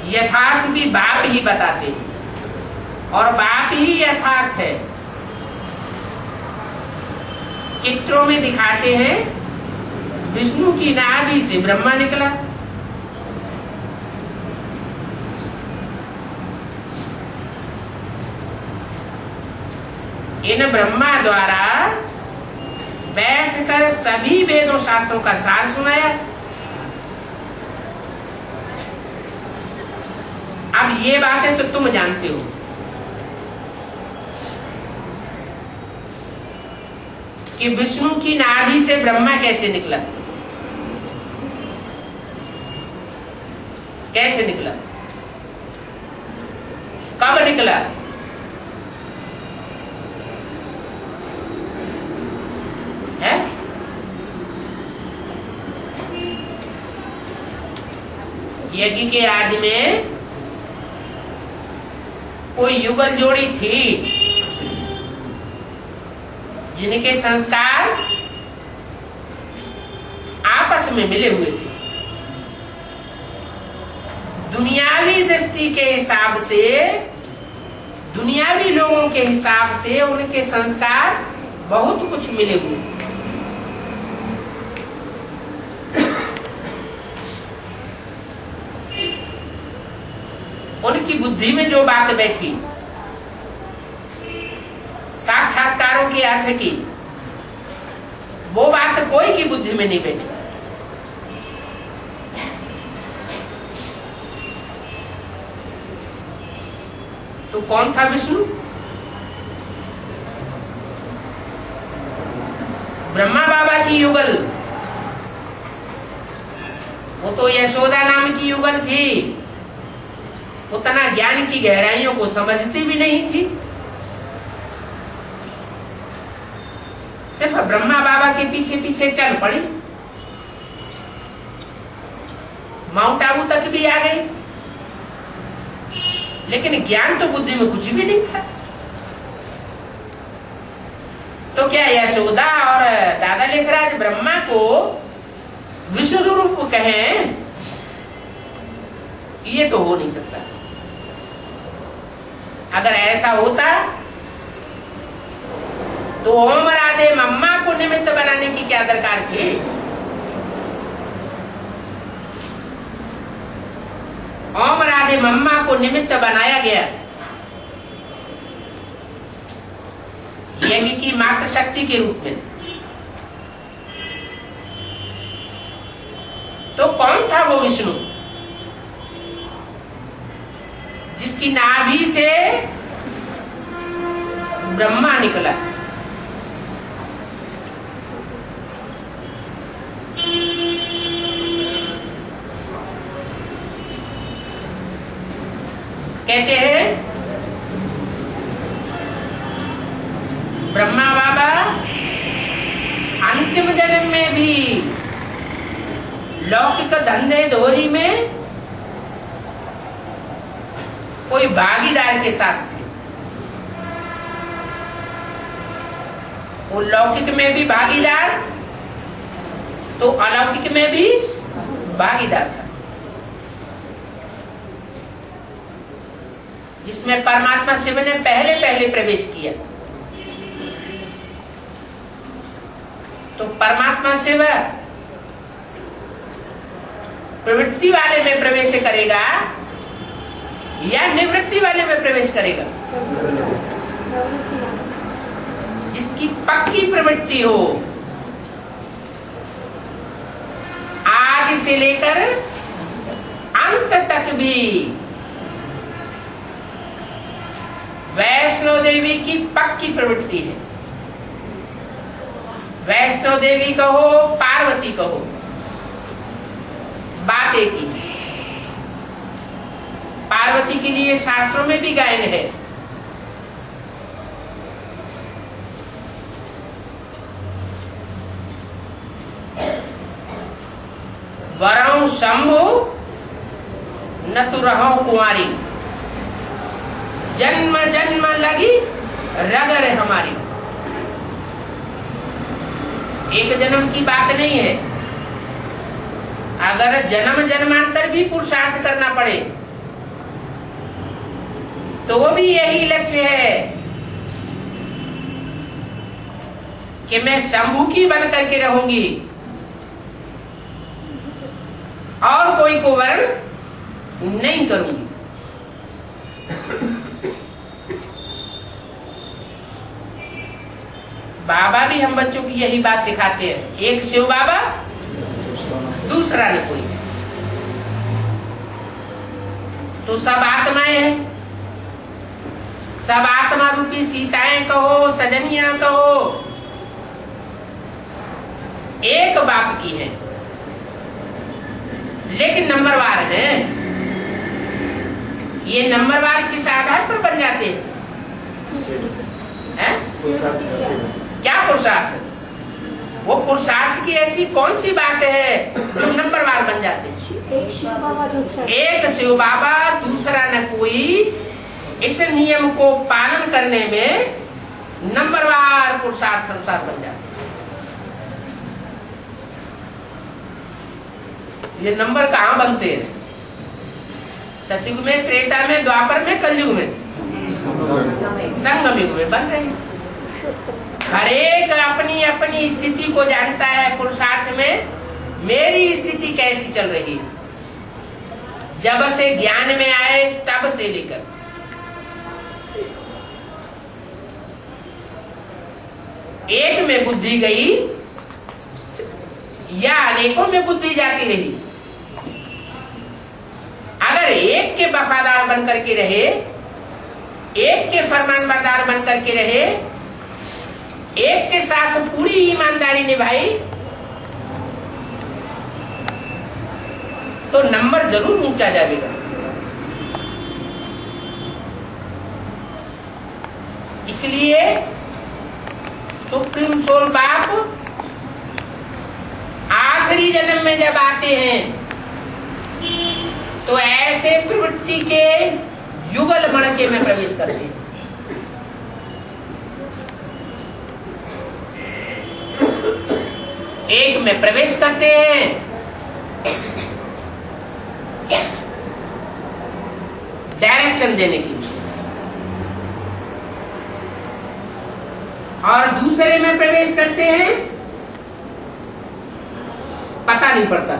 यथार्थ भी बाप ही बताते हैं और बाप ही यथार्थ है। चित्रों में दिखाते हैं विष्णु की नाभि से ब्रह्मा निकला। इन ब्रह्मा द्वारा बैठकर सभी वेदों शास्त्रों का सार सुनाया। अब ये बातें तो तुम जानते हो कि विष्णु की नाभि से ब्रह्मा कैसे निकला, कैसे निकला, कब निकला, है? यज्ञ के आदि में कोई युगल जोड़ी थी जिनके संस्कार आपस में मिले हुए थे। दुनियावी दृष्टि के हिसाब से, दुनियावी लोगों के हिसाब से उनके संस्कार बहुत कुछ मिले हुए थे। उनकी बुद्धि में जो बात बैठी, साक्षात्कारों के अर्थ की, वो बात कोई की बुद्धि में नहीं बैठी। तो कौन था विष्णु? ब्रह्मा बाबा की युगल, वो तो यशोदा नाम की युगल थी, उतना ज्ञान की गहराइयों को समझती भी नहीं थी। सिर्फ ब्रह्मा बाबा के पीछे पीछे चल पड़ी, माउंट आबू तक भी आ गई, लेकिन ज्ञान तो बुद्धि में कुछ भी नहीं था। तो क्या यशोदा और दादा लेखराज ब्रह्मा को विष्णु रूप कहें? ये तो हो नहीं सकता। अगर ऐसा होता तो ओम राधे मम्मा को निमित्त बनाने की क्या दरकार थी? ओम राधे मम्मा को निमित्त बनाया गया यज्ञ की मात्र शक्ति के रूप में। तो कौन था वो विष्णु जिसकी नाभि से ब्रह्मा निकला? कहते हैं ब्रह्मा बाबा अंतिम जन्म में भी लौकिक धंधे दोहरी में कोई भागीदार के साथ थे। वो लौकिक में भी भागीदार तो अलौकिक में भी भागीदार था, जिसमें परमात्मा शिव ने पहले पहले प्रवेश किया। तो परमात्मा शिव प्रवृत्ति वाले में प्रवेश करेगा या निवृत्ति वाले में प्रवेश करेगा? जिसकी पक्की प्रवृत्ति हो, आदि से लेकर अंत तक भी वैष्णो देवी की पक्की प्रवृत्ति है। वैष्णो देवी कहो, पार्वती कहो, बात एक ही है। पार्वती के लिए शास्त्रों में भी गायन है, वरौ शंभु न तु रहो कुंवारी, जन्म जन्म लगी रगर हमारी। एक जन्म की बात नहीं है। अगर जन्म जन्मांतर भी पुरुषार्थ करना पड़े तो वो भी यही लक्ष्य है कि मैं शंभू की बन करके रहूंगी और कोई को वर्ण नहीं करूंगी। बाबा भी हम बच्चों की यही बात सिखाते हैं, एक शिव बाबा दूसरा न कोई। तो सब आत्माएं हैं, सब आत्मा रूपी सीताएं कहो, सजनियां कहो, एक बाप की है, लेकिन नंबरवार है। ये नंबरवार किस आधार पर बन जाते हैं? क्या पुरुषार्थ? वो पुरुषार्थ की ऐसी कौन सी बात है जो नंबरवार बन जाते हैं? एक शिव बाबा दूसरा न कोई, इस नियम को पालन करने में नंबरवार पुरुषार्थ अनुसार बन जाते हैं। ये नंबर कहाँ बनते हैं? सतयुग में, त्रेता में, द्वापर में, कलयुग में, संगम युग में बन रहे हैं। हर एक अपनी अपनी स्थिति को जानता है। पुरुषार्थ में मेरी स्थिति कैसी चल रही है, जब से ज्ञान में आए तब से लेकर एक में बुद्धि गई या अनेकों में बुद्धि जाती रही। अगर एक के वफादार बन करके रहे, एक के फरमान बरदार बन करके रहे, एक के साथ पूरी ईमानदारी निभाई, तो नंबर जरूर ऊंचा जाएगा। इसलिए सुप्रीम सोल बाप आखिरी जन्म में जब आते हैं तो ऐसे प्रवृत्ति के युगल मणके में प्रवेश करते हैं। एक में प्रवेश करते हैं, डायरेक्शन देने की, और दूसरे में प्रवेश करते हैं, पता नहीं पड़ता।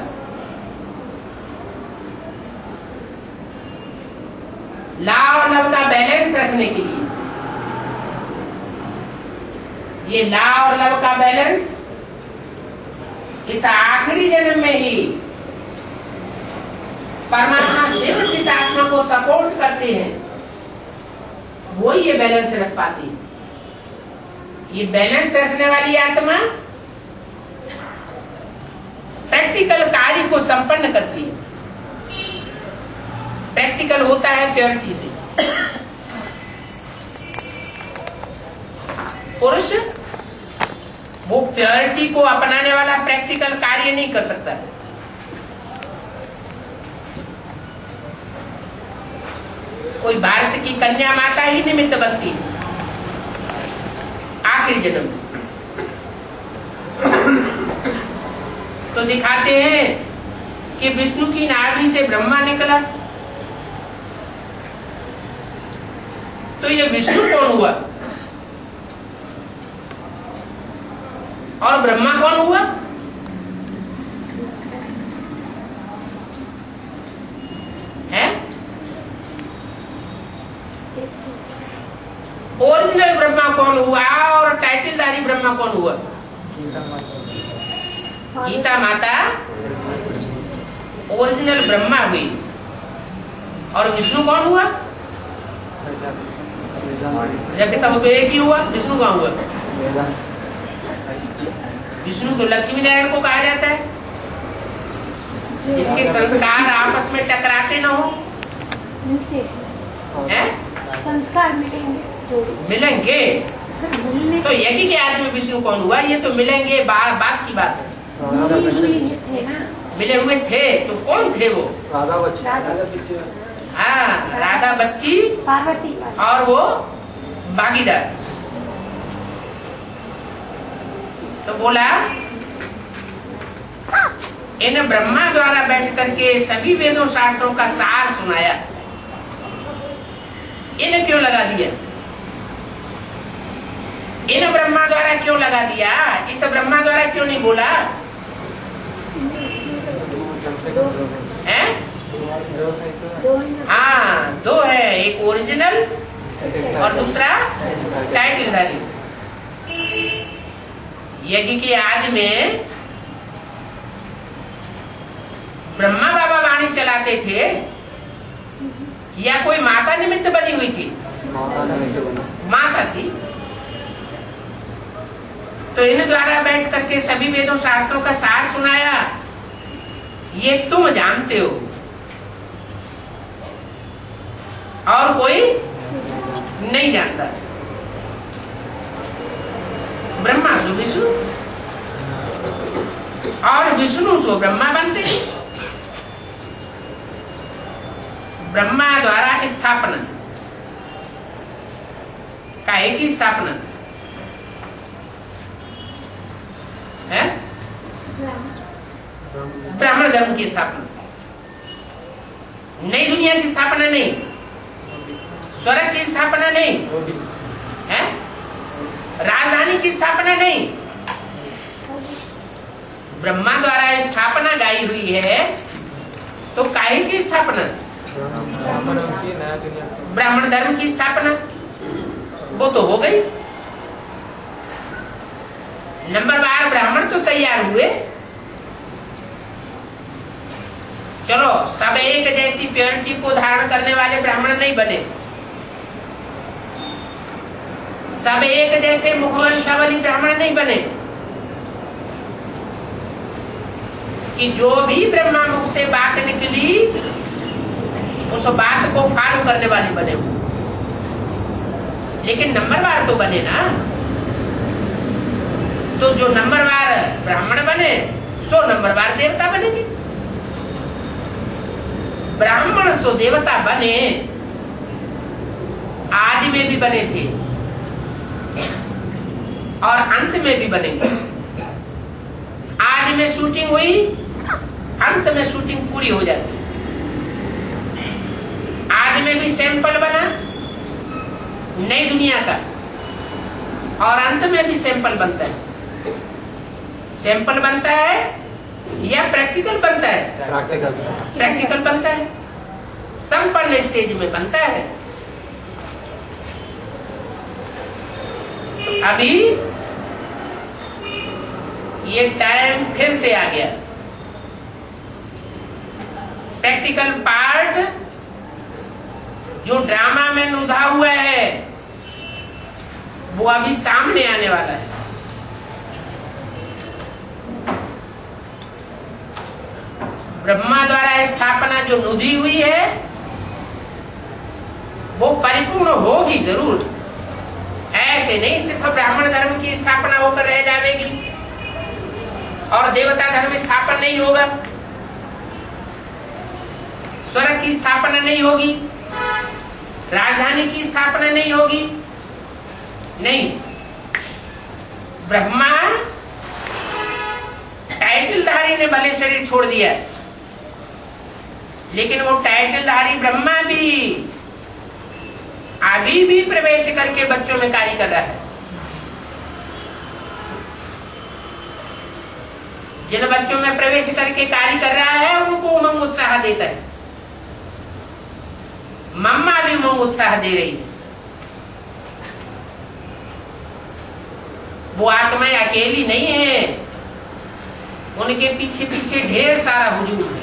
ला और लव का बैलेंस रखने के लिए, ये ला और लव का बैलेंस इस आखिरी जन्म में ही परमात्मा शिव जिस आत्मा को सपोर्ट करते हैं, वो ये बैलेंस रख पाती है। ये बैलेंस रखने वाली आत्मा प्रैक्टिकल कार्य को संपन्न करती है। प्रैक्टिकल होता है प्योरिटी से। पुरुष वो प्योरिटी को अपनाने वाला प्रैक्टिकल कार्य नहीं कर सकता। कोई भारत की कन्या माता ही निमित्त बनती है आखिरी जन्म में। तो दिखाते हैं कि विष्णु की नाभि से ब्रह्मा निकला, तो ये विष्णु कौन हुआ और ब्रह्मा कौन हुआ? है ओरिजिनल ब्रह्मा कौन हुआ और टाइटलधारी ब्रह्मा कौन हुआ? गीता माता ओरिजिनल ब्रह्मा हुई और विष्णु कौन हुआ? प्रजापिता हो तो एक ही हुआ, विष्णु कहाँ हुआ? विष्णु तो लक्ष्मी नारायण को कहा जाता है, जिनके संस्कार आपस में टकराते न हो। हैं? संस्कार मिलेंगे तो यज्ञ के आदि में विष्णु कौन हुआ? ये तो मिलेंगे बात की बात है। मिले हुए थे तो कौन थे वो? राधा बच्ची। हाँ, राधा बच्ची पार्वती और वो भागीदार। तो बोला इन ब्रह्मा द्वारा बैठ करके सभी वेदों शास्त्रों का सार सुनाया। इन क्यों लगा दिया? इन ब्रह्मा द्वारा क्यों लगा दिया? इस ब्रह्मा द्वारा क्यों नहीं बोला? हैं? हाँ, दो है, एक ओरिजिनल और दूसरा टाइटलधारी। यज्ञ के आज में ब्रह्मा बाबा वाणी चलाते थे या कोई माता निमित्त बनी हुई थी? माता थी। तो इन द्वारा बैठ करके सभी वेदों शास्त्रों का सार सुनाया, ये तुम जानते हो और कोई नहीं जानता। ब्रह्मा सो विष्णु और विष्णु सो ब्रह्मा बनते हैं। ब्रह्मा द्वारा स्थापना, काहे की स्थापना है? ब्राह्मण धर्म की स्थापना, नई दुनिया की स्थापना नहीं, स्वर्ग की स्थापना नहीं है, राजधानी की स्थापना नहीं। ब्रह्मा द्वारा स्थापना गाई हुई है, तो काहे की स्थापना? ब्राह्मण धर्म की स्थापना, वो तो हो गई। नंबरवार ब्राह्मण तो तैयार हुए। चलो, सब एक जैसी प्योरिटी को धारण करने वाले ब्राह्मण नहीं बने, सब एक जैसे मुखवंशावली ब्राह्मण नहीं बने, कि जो भी ब्रह्मा मुख से बात निकली उस बात को फॉलो करने वाले बने हो। लेकिन नंबरवार तो बने ना। तो जो नंबरवार ब्राह्मण बने सो नंबरवार देवता बनेंगे। ब्राह्मण सो देवता बने, आदि में भी बने थे और अंत में भी बनेंगे। आदि में शूटिंग हुई, अंत में शूटिंग पूरी हो जाती है। आदि में भी सैंपल बना नई दुनिया का और अंत में भी सैंपल बनता है। सैंपल बनता है या प्रैक्टिकल बनता है? प्रैक्टिकल बनता है, संपन्न स्टेज में बनता है। अभी ये टाइम फिर से आ गया, प्रैक्टिकल पार्ट जो ड्रामा में नुधा हुआ है वो अभी सामने आने वाला है। ब्रह्मा द्वारा स्थापना जो नुधी हुई है वो परिपूर्ण होगी जरूर। ऐसे नहीं सिर्फ ब्राह्मण धर्म की स्थापना होकर रह जाएगी और देवता धर्म स्थापन नहीं होगा, स्वर्ग की स्थापना नहीं होगी, राजधानी की स्थापना नहीं होगी। नहीं, ब्रह्मा टाइटलधारी ने भले शरीर छोड़ दिया, लेकिन वो टाइटलधारी ब्रह्मा भी अभी भी प्रवेश करके बच्चों में कार्य कर रहा है। जिन बच्चों में प्रवेश करके कार्य कर रहा है उनको उमंग उत्साह देता है। मम्मा भी उमंग उत्साह दे रही है। वो आत्माएं अकेली नहीं है, उनके पीछे पीछे ढेर सारा हुजूम है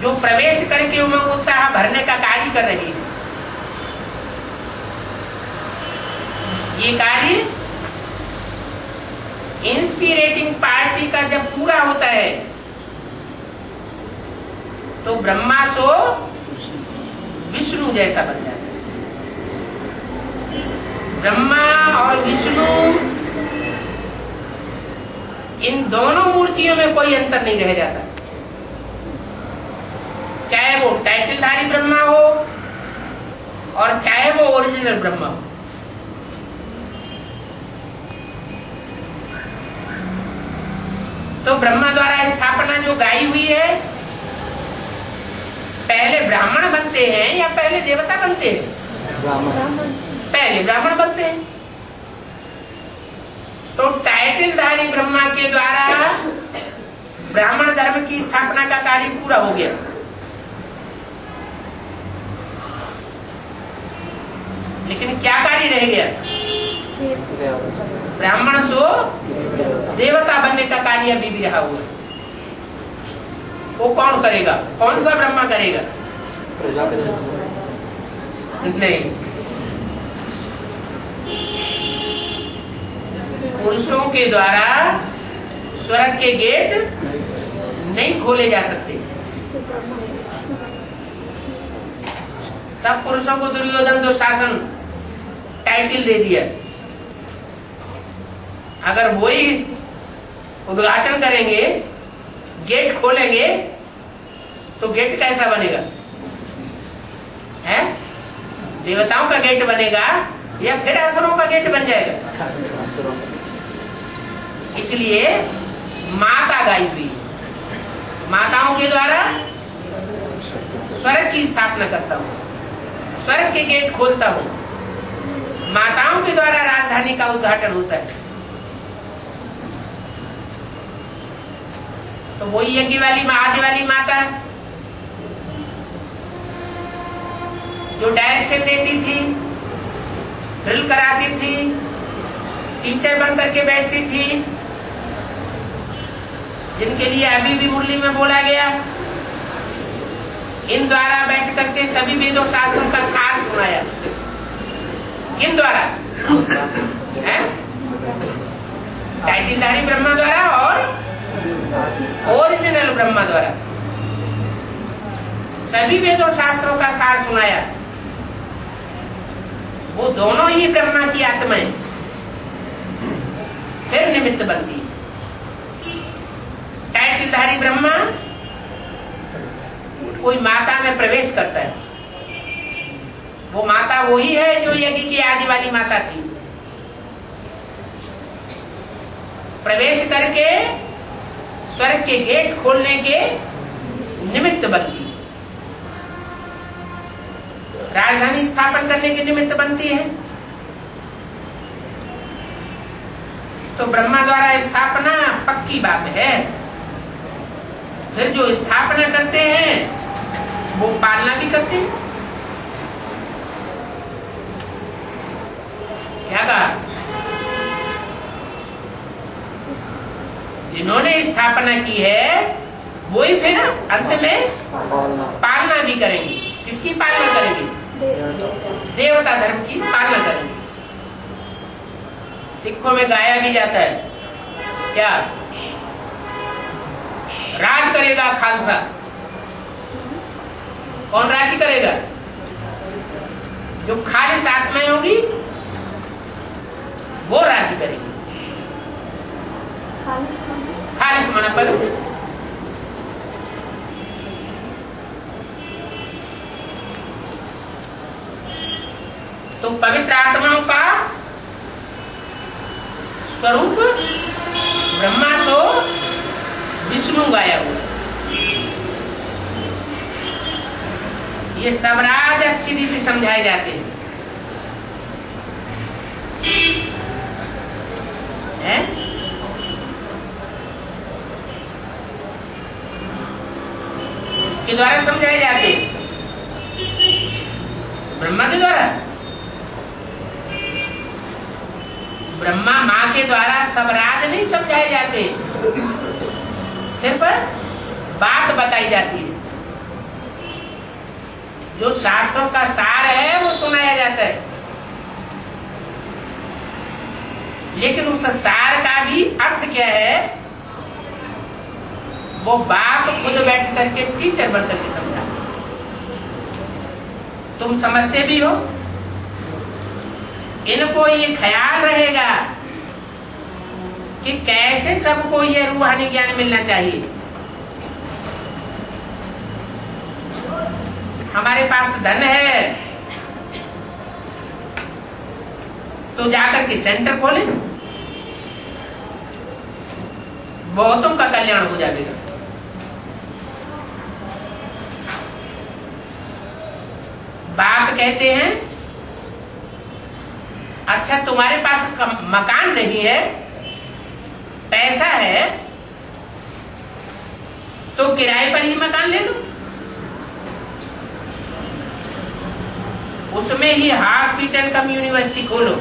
जो प्रवेश करके उमंग उत्साह भरने का कार्य कर रही है। ये कार्य इंस्पिरेटिंग पार्टी का जब पूरा होता है तो ब्रह्मा सो विष्णु जैसा बन जाता है। ब्रह्मा और विष्णु इन दोनों मूर्तियों में कोई अंतर नहीं रह जाता, चाहे वो टाइटलधारी ब्रह्मा हो और चाहे वो ओरिजिनल ब्रह्मा हो। तो ब्रह्मा द्वारा स्थापना जो गाई हुई है, पहले ब्राह्मण बनते हैं या पहले देवता बनते हैं? पहले ब्राह्मण बनते हैं। तो टाइटलधारी ब्रह्मा के द्वारा ब्राह्मण धर्म की स्थापना का कार्य पूरा हो गया। लेकिन क्या कार्य रह गया? ब्राह्मण सो देवता बनने का कार्य अभी भी रहा हुआ। वो कौन करेगा? कौन सा ब्रह्मा करेगा? नहीं, पुरुषों के द्वारा स्वर्ग के गेट नहीं खोले जा सकते। सब पुरुषों को दुर्योधन दुशासन टाइटल दे दिया। अगर वही उद्घाटन करेंगे, गेट खोलेंगे, तो गेट कैसा बनेगा? है देवताओं का गेट बनेगा या फिर असुरों का गेट बन जाएगा? इसलिए माता गाई हुई, माताओं के द्वारा स्वर्ग की स्थापना करता हूँ, स्वर्ग के गेट खोलता हूँ, माताओं के द्वारा राजधानी का उद्घाटन होता है। तो वही यज्ञ वाली आदि वाली माता जो डायरेक्शन देती थी, ड्रिल कराती थी, टीचर बन करके बैठती थी, जिनके लिए अभी भी मुरली में बोला गया, इन द्वारा बैठ करके सभी वेदों शास्त्रों का सार सुनाया। किन द्वारा? टाइटलधारी ब्रह्मा द्वारा और ओरिजिनल ब्रह्मा द्वारा सभी वेदों शास्त्रों का सार सुनाया। वो दोनों ही ब्रह्मा की आत्माएं फिर निमित्त बनती है। टाइटलधारी ब्रह्मा कोई माता में प्रवेश करता है, वो माता वही है जो यज्ञ की आदि वाली माता थी। प्रवेश करके स्वर्ग के गेट खोलने के निमित्त बनती, राजधानी स्थापन करने के निमित्त बनती है। तो ब्रह्मा द्वारा स्थापना पक्की बात है। फिर जो स्थापना करते हैं वो पालना भी करते हैं। क्या कहा? जिन्होंने स्थापना की है वही फिर अंत में पालना भी करेंगे। किसकी पालना करेंगे? देवता धर्म की पालना करेंगे। सिखों में गाया भी जाता है, क्या? राज करेगा खालसा। कौन राज करेगा? जो खालिस आत्माएं होगी वो राज करेगी। खालिस माना पवित्र। तो पवित्र आत्माओं का स्वरूप ब्रह्मा सो विष्णु गाया हुआ। ये सब राज अच्छी रीति समझाए जाते हैं। इसके द्वारा समझाए जाते हैं, ब्रह्मा के द्वारा। ब्रह्मा माँ के द्वारा सब राज नहीं समझाए जाते, सिर्फ बात बताई जाती है। जो शास्त्रों का सार है वो सुनाया जाता है, लेकिन उस सार का भी अर्थ क्या है वो बाप खुद बैठ करके टीचर बन करके समझा। तुम समझते भी हो। इनको ये ख्याल रहेगा कि कैसे सबको ये रूहानी ज्ञान मिलना चाहिए। हमारे पास धन है तो जाकर के सेंटर खोले, बहुतों का कल्याण हो जाएगा। कहते हैं, अच्छा तुम्हारे पास मकान नहीं है, पैसा है, तो किराए पर ही मकान ले लो, उसमें ही हॉस्पिटल कम यूनिवर्सिटी खोलो।